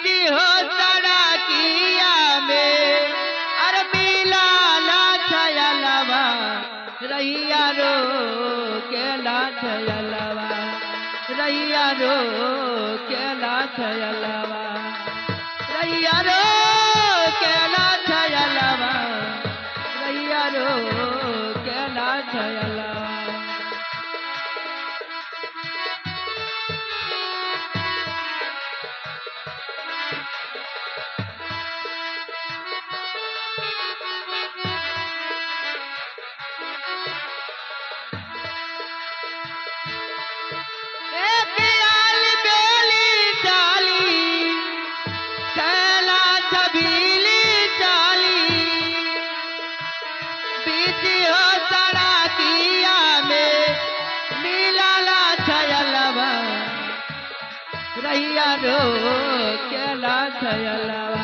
बीच हो सड़किया में अरे मिला ला छयलवा रैया रो केला छयलवा रैया रो केला छयलवा रैया रो केला छयलवा रैया रो केला छयलवा रैया रो केला छयलवा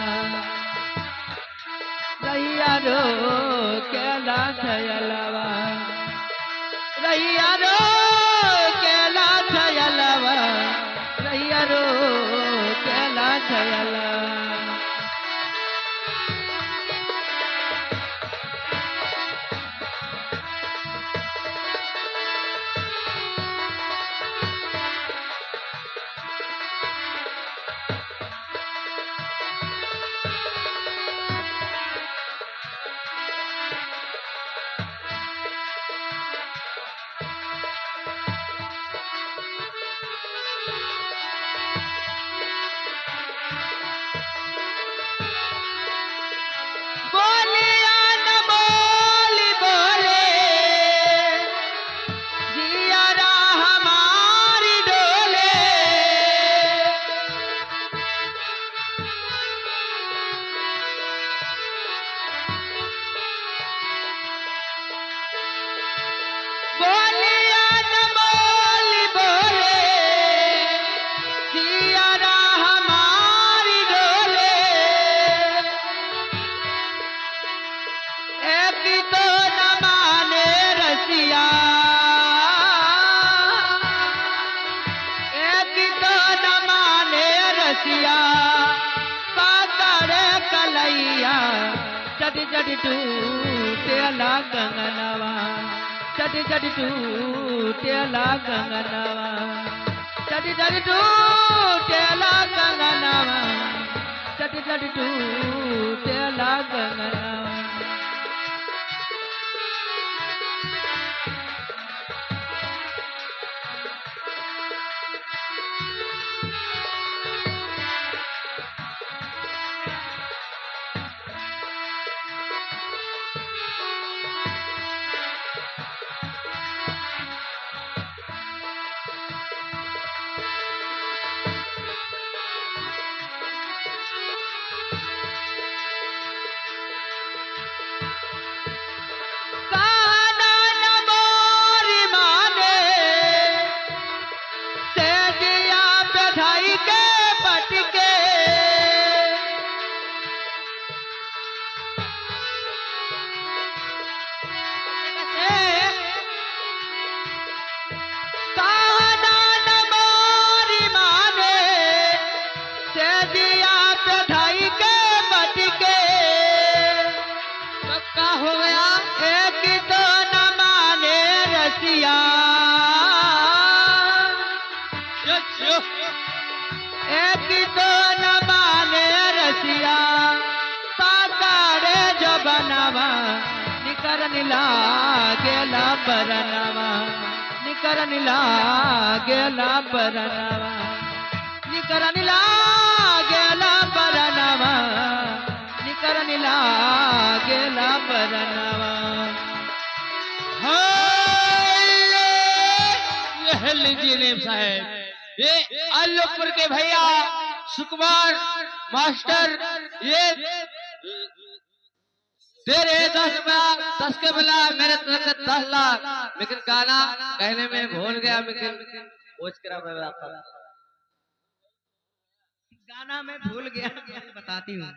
रैया रो केला छयलवा रैया रो केला छयलवा रैया रो केला छयलवा चटी चटी टूटेला कंगनवा चटी चटी टूटेला कंगनवा चटी चटी टूटेला कंगनवा चटी चटी टूटेला कंगनवा एक तो न माने रसिया पातारे जो बनावा निकरन लागेला परनवा निकरन लागेला परनवा निकरन लागेला परनवा निकरन लागेला परनवा ये लीजिए नेम साहब, ये आलोकपुर के भैया सुकुमार मास्टर ये दे रहे 10 के मिला मेरे तरफ से 10 लाख, लेकिन गाना कहने में भूल गया, लेकिन गाना में भूल गया बताती हूँ।